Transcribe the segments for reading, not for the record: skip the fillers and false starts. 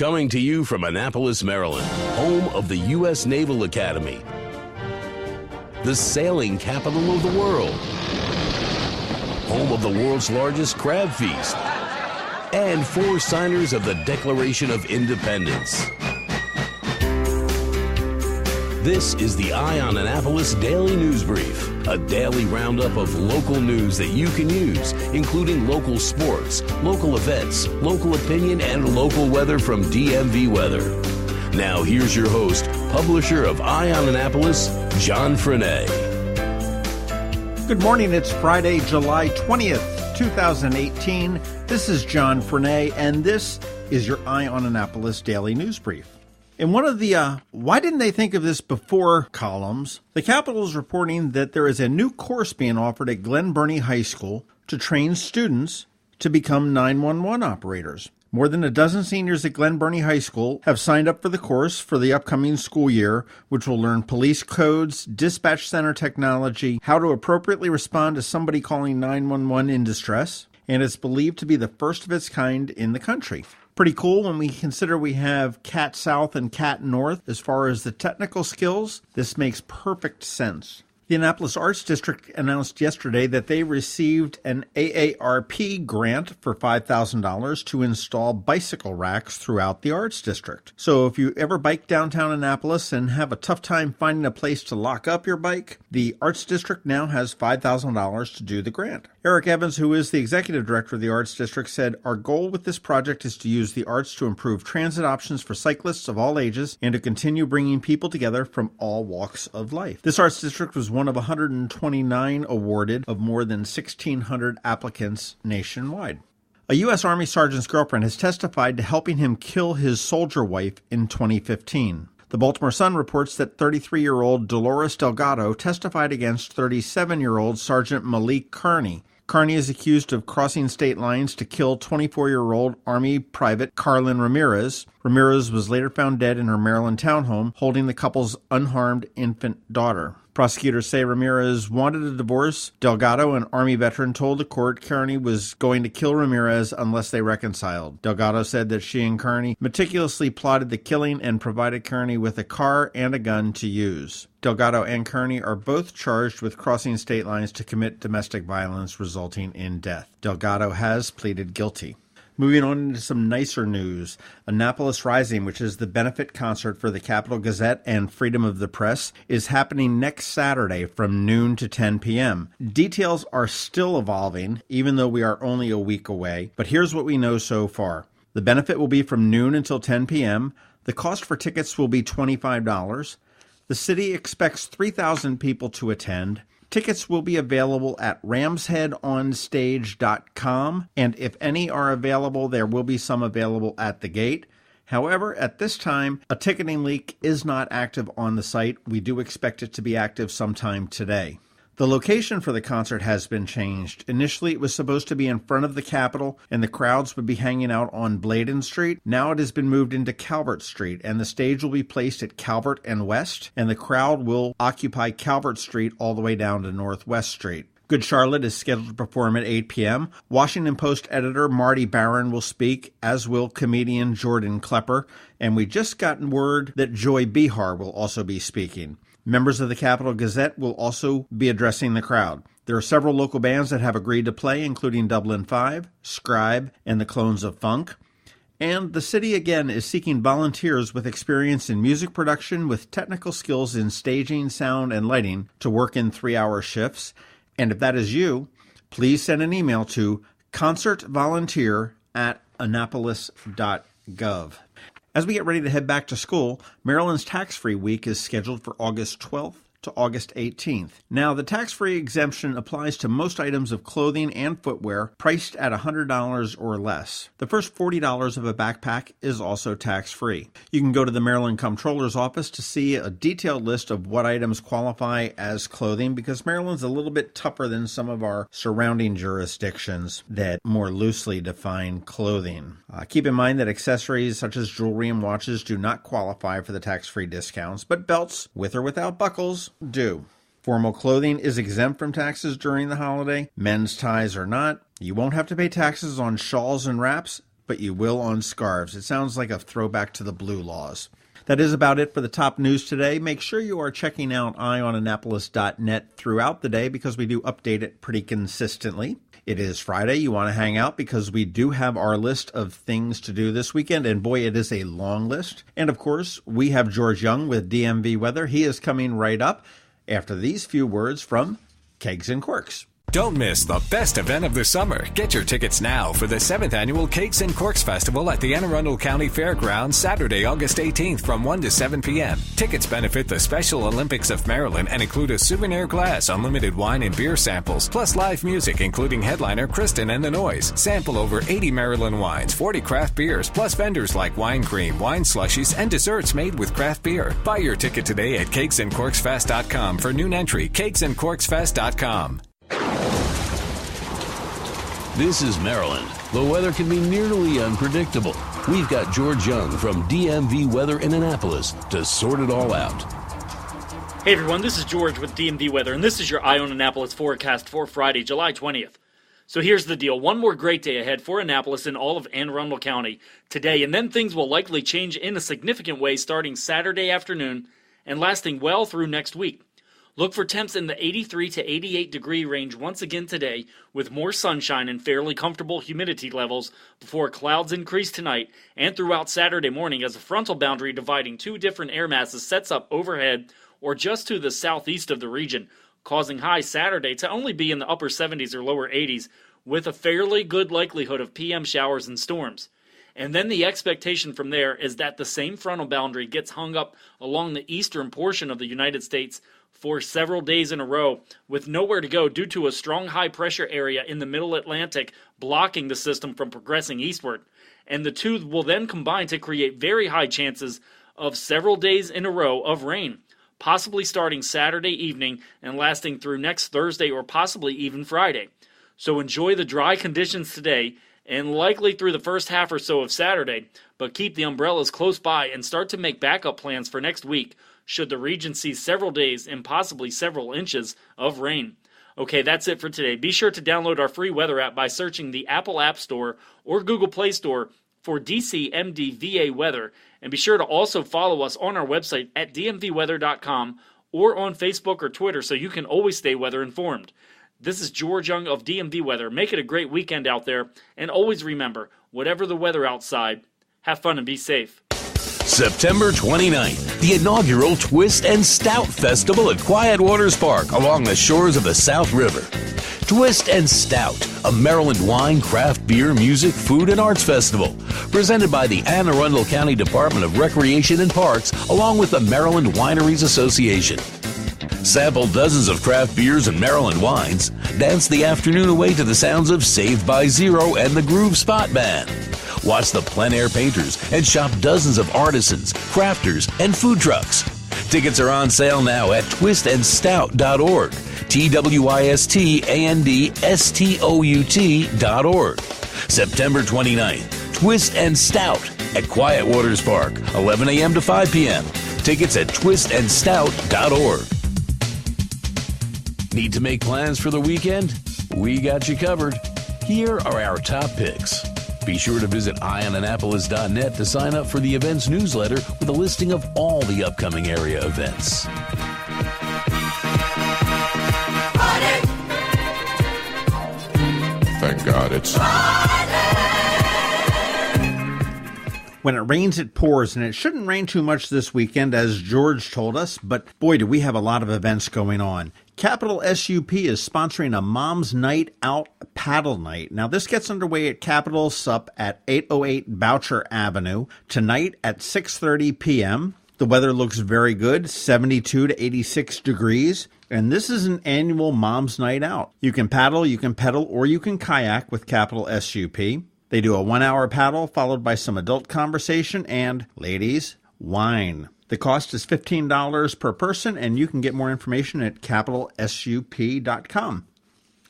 Coming to you from Annapolis, Maryland, home of the U.S. Naval Academy, the sailing capital of the world, home of the world's largest crab feast, and 4 signers of the Declaration of Independence. This is the Eye on Annapolis Daily News Brief, a daily roundup of local news that you can use, including local sports, local events, local opinion, and local weather from DMV Weather. Now here's your host, publisher of Eye on Annapolis, John Frenaye. Good morning, it's Friday, July 20th, 2018. This is John Frenaye, and this is your Eye on Annapolis Daily News Brief. In one of the why didn't they think of this before columns, the Capitol is reporting that there is a new course being offered at Glen Burnie High School to train students to become 911 operators. More than a dozen seniors at Glen Burnie High School have signed up for the course for the upcoming school year, which will learn police codes, dispatch center technology, how to appropriately respond to somebody calling 911 in distress, and it's believed to be the first of its kind in the country. Pretty cool when we consider we have CAT South and CAT North. As far as the technical skills, this makes perfect sense. The Annapolis Arts District announced yesterday that they received an AARP grant for $5,000 to install bicycle racks throughout the Arts District. So if you ever bike downtown Annapolis and have a tough time finding a place to lock up your bike, the Arts District now has $5,000 to do the grant. Eric Evans, who is the executive director of the Arts District, said, "Our goal with this project is to use the arts to improve transit options for cyclists of all ages and to continue bringing people together from all walks of life." This Arts District was one of 129 awarded of more than 1,600 applicants nationwide. A U.S. Army sergeant's girlfriend has testified to helping him kill his soldier wife in 2015. The Baltimore Sun reports that 33-year-old Dolores Delgado testified against 37-year-old Sergeant Malik Kearney. Kearney is accused of crossing state lines to kill 24-year-old Army Private Carlin Ramirez. Ramirez was later found dead in her Maryland townhome, holding the couple's unharmed infant daughter. Prosecutors say Ramirez wanted a divorce. Delgado, an Army veteran, told the court Kearney was going to kill Ramirez unless they reconciled. Delgado said that she and Kearney meticulously plotted the killing and provided Kearney with a car and a gun to use. Delgado and Kearney are both charged with crossing state lines to commit domestic violence resulting in death. Delgado has pleaded guilty. Moving on into some nicer news, Annapolis Rising, which is the benefit concert for the Capital Gazette and Freedom of the Press, is happening next Saturday from noon to 10 p.m. Details are still evolving, even though we are only a week away, but here's what we know so far. The benefit will be from noon until 10 p.m. The cost for tickets will be $25. The city expects 3,000 people to attend. Tickets will be available at ramsheadonstage.com, and if any are available, there will be some available at the gate. However, at this time, a ticketing link is not active on the site. We do expect it to be active sometime today. The location for the concert has been changed. Initially, it was supposed to be in front of the Capitol, and the crowds would be hanging out on Bladen Street. Now it has been moved into Calvert Street, and the stage will be placed at Calvert and West, and the crowd will occupy Calvert Street all the way down to Northwest Street. Good Charlotte is scheduled to perform at 8 p.m. Washington Post editor Marty Barron will speak, as will comedian Jordan Klepper, and we just gotten word that Joy Behar will also be speaking. Members of the Capital Gazette will also be addressing the crowd. There are several local bands that have agreed to play, including Dublin 5, Scribe, and the Clones of Funk. And the city again is seeking volunteers with experience in music production with technical skills in staging, sound, and lighting to work in 3-hour shifts. And if that is you, please send an email to concertvolunteer@annapolis.gov. As we get ready to head back to school, Maryland's tax-free week is scheduled for August 12th to August 18th. Now, the tax-free exemption applies to most items of clothing and footwear priced at $100 or less. The first $40 of a backpack is also tax-free. You can go to the Maryland Comptroller's office to see a detailed list of what items qualify as clothing, because Maryland's a little bit tougher than some of our surrounding jurisdictions that more loosely define clothing. Keep in mind that accessories such as jewelry and watches do not qualify for the tax-free discounts, but belts, with or without buckles, do. Formal clothing is exempt from taxes during the holiday. Men's ties are not. You won't have to pay taxes on shawls and wraps, but but you will on scarves. It sounds like a throwback to the blue laws. That is about it for the top news today. Make sure you are checking out eyeonannapolis.net throughout the day because we do update it pretty consistently. It is Friday. You want to hang out because we do have our list of things to do this weekend, and boy, it is a long list. And of course, we have George Young with DMV Weather. He is coming right up after these few words from Kegs and Corks. Don't miss the best event of the summer. Get your tickets now for the 7th Annual Cakes and Corks Festival at the Anne Arundel County Fairgrounds, Saturday, August 18th from 1 to 7 p.m. Tickets benefit the Special Olympics of Maryland and include a souvenir glass, unlimited wine and beer samples, plus live music including headliner Kristen and the Noise. Sample over 80 Maryland wines, 40 craft beers, plus vendors like wine cream, wine slushies, and desserts made with craft beer. Buy your ticket today at cakesandcorksfest.com for noon entry, cakesandcorksfest.com. This is Maryland. The weather can be nearly unpredictable. We've got George Young from DMV Weather in Annapolis to sort it all out. Hey everyone, this is George with DMV Weather, and this is your Eye on Annapolis forecast for Friday, July 20th. So here's the deal. One more great day ahead for Annapolis and all of Anne Arundel County today, and then things will likely change in a significant way starting Saturday afternoon and lasting well through next week. Look for temps in the 83 to 88 degree range once again today with more sunshine and fairly comfortable humidity levels before clouds increase tonight and throughout Saturday morning as a frontal boundary dividing two different air masses sets up overhead or just to the southeast of the region, causing highs Saturday to only be in the upper 70s or lower 80s with a fairly good likelihood of PM showers and storms. And then the expectation from there is that the same frontal boundary gets hung up along the eastern portion of the United States for several days in a row with nowhere to go due to a strong high pressure area in the middle Atlantic blocking the system from progressing eastward. And the two will then combine to create very high chances of several days in a row of rain, possibly starting Saturday evening and lasting through next Thursday or possibly even Friday. So enjoy the dry conditions today and likely through the first half or so of Saturday, but keep the umbrellas close by and start to make backup plans for next week should the region see several days and possibly several inches of rain. Okay, that's it for today. Be sure to download our free weather app by searching the Apple App Store or Google Play Store for DCMDVA Weather, and be sure to also follow us on our website at dmvweather.com or on Facebook or Twitter so you can always stay weather informed. This is George Young of DMV Weather. Make it a great weekend out there, and always remember, whatever the weather outside, have fun and be safe. September 29th, the inaugural Twist and Stout Festival at Quiet Waters Park along the shores of the South River. Twist and Stout, a Maryland wine, craft beer, music, food, and arts festival, presented by the Anne Arundel County Department of Recreation and Parks along with the Maryland Wineries Association. Sample dozens of craft beers and Maryland wines, dance the afternoon away to the sounds of Saved by Zero and the Groove Spot Band. Watch the plein air painters and shop dozens of artisans, crafters, and food trucks. Tickets are on sale now at twistandstout.org. TWISTANDSTOUT.org. September 29th, Twist and Stout at Quiet Waters Park, 11 a.m. to 5 p.m. Tickets at twistandstout.org. Need to make plans for the weekend? We got you covered. Here are our top picks. Be sure to visit eyeonannapolis.net to sign up for the events newsletter with a listing of all the upcoming area events. Thank God it's When it rains, it pours, and it shouldn't rain too much this weekend, as George told us, but boy, do we have a lot of events going on. Capital SUP is sponsoring a Mom's Night Out Paddle Night. Now, this gets underway at Capital SUP at 808 Boucher Avenue tonight at 6:30 p.m. The weather looks very good, 72 to 86 degrees, and this is an annual Mom's Night Out. You can paddle, you can pedal, or you can kayak with Capital SUP. They do a 1-hour paddle followed by some adult conversation and, ladies, wine. The cost is $15 per person, and you can get more information at capitalsup.com.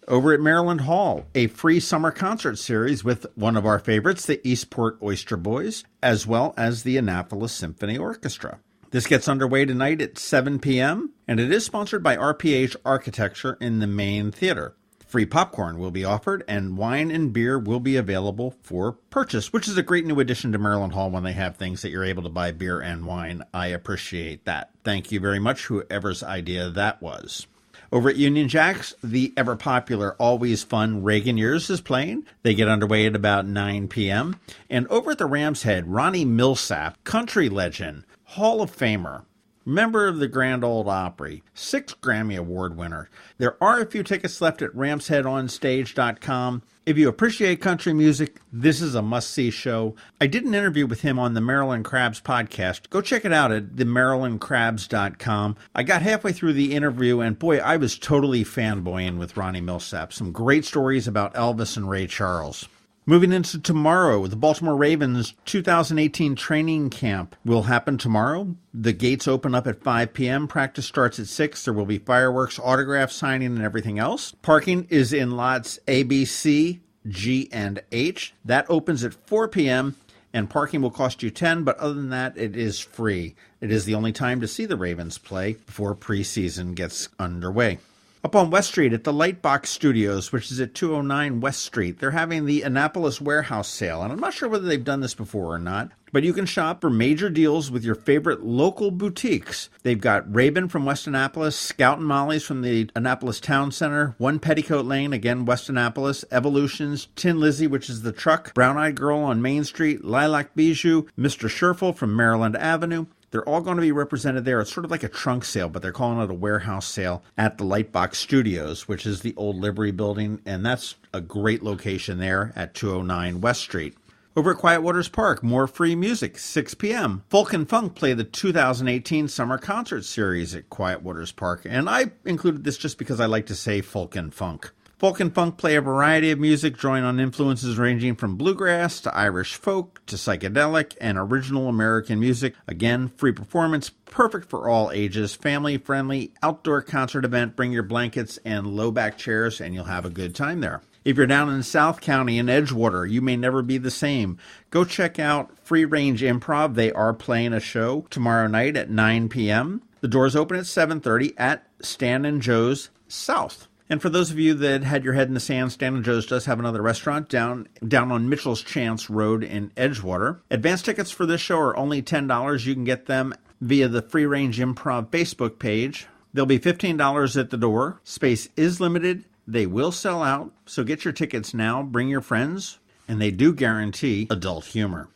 Over at Maryland Hall, a free summer concert series with one of our favorites, the Eastport Oyster Boys, as well as the Annapolis Symphony Orchestra. This gets underway tonight at 7 p.m., and it is sponsored by RPH Architecture in the main theater. Free popcorn will be offered, and wine and beer will be available for purchase, which is a great new addition to Maryland Hall when they have things that you're able to buy beer and wine. I appreciate that. Thank you very much, whoever's idea that was. Over at Union Jack's, the ever-popular, always fun Reagan Years is playing. They get underway at about 9 p.m. And over at the Ram's Head, Ronnie Milsap, country legend, Hall of Famer, member of the Grand Ole Opry, 6 Grammy Award winner. There are a few tickets left at ramsheadonstage.com. If you appreciate country music, this is a must-see show. I did an interview with him on the Maryland Crabs podcast. Go check it out at themarylandcrabs.com. I got halfway through the interview, and boy, I was totally fanboying with Ronnie Milsap. Some great stories about Elvis and Ray Charles. Moving into tomorrow, the Baltimore Ravens 2018 training camp will happen tomorrow. The gates open up at 5 p.m. Practice starts at 6. There will be fireworks, autograph signing, and everything else. Parking is in lots A, B, C, G, and H. That opens at 4 p.m., and parking will cost you $10, but other than that, it is free. It is the only time to see the Ravens play before preseason gets underway. Up on West Street at the Lightbox Studios, which is at 209 West Street, they're having the Annapolis Warehouse Sale. And I'm not sure whether they've done this before or not, but you can shop for major deals with your favorite local boutiques. They've got Raven from West Annapolis, Scout and Molly's from the Annapolis Town Center, One Petticoat Lane, again, West Annapolis, Evolutions, Tin Lizzie, which is the truck, Brown Eyed Girl on Main Street, Lilac Bijou, Mr. Scherfel from Maryland Avenue. They're all going to be represented there. It's sort of like a trunk sale, but they're calling it a warehouse sale at the Lightbox Studios, which is the old Livery Building, and that's a great location there at 209 West Street. Over at Quiet Waters Park, more free music, 6 p.m. FolkenPhunk play the 2018 Summer Concert Series at Quiet Waters Park, and I included this just because I like to say FolkenPhunk. FolkenPhunk play a variety of music, drawing on influences ranging from bluegrass to Irish folk to psychedelic and original American music. Again, free performance, perfect for all ages, family-friendly, outdoor concert event. Bring your blankets and low-back chairs, and you'll have a good time there. If you're down in South County in Edgewater, you may never be the same. Go check out Free Range Improv. They are playing a show tomorrow night at 9 p.m. The doors open at 7:30 at Stan and Joe's South. And for those of you that had your head in the sand, Stan and Joe's does have another restaurant down on Mitchell's Chance Road in Edgewater. Advance tickets for this show are only $10. You can get them via the Free Range Improv Facebook page. They'll be $15 at the door. Space is limited. They will sell out, so get your tickets now. Bring your friends, and they do guarantee adult humor.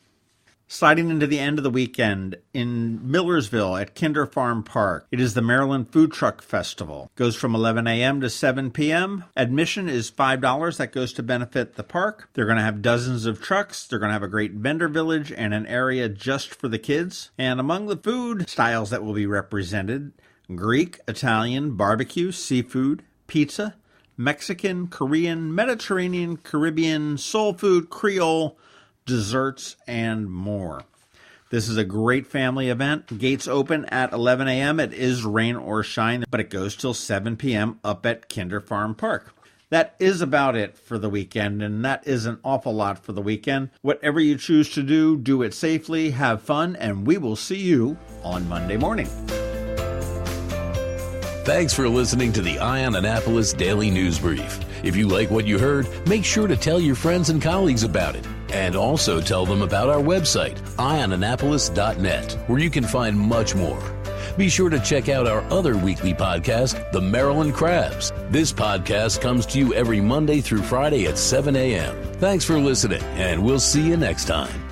Sliding into the end of the weekend in Millersville at Kinder Farm Park, it is the Maryland Food Truck Festival. It goes from 11 a.m. to 7 p.m. Admission is $5. That goes to benefit the park. They're going to have dozens of trucks. They're going to have a great vendor village and an area just for the kids. And among the food styles that will be represented, Greek, Italian, barbecue, seafood, pizza, Mexican, Korean, Mediterranean, Caribbean, soul food, Creole, desserts, and more. This is a great family event. Gates open at 11 a.m. It is rain or shine, but it goes till 7 p.m. up at Kinder Farm Park. That is about it for the weekend, and that is an awful lot for the weekend. Whatever you choose to do, do it safely, have fun, and we will see you on Monday morning. Thanks for listening to the Eye on Annapolis Daily News Brief. If you like what you heard, make sure to tell your friends and colleagues about it. And also tell them about our website, eyeonannapolis.net, where you can find much more. Be sure to check out our other weekly podcast, The Maryland Crabs. This podcast comes to you every Monday through Friday at 7 a.m. Thanks for listening, and we'll see you next time.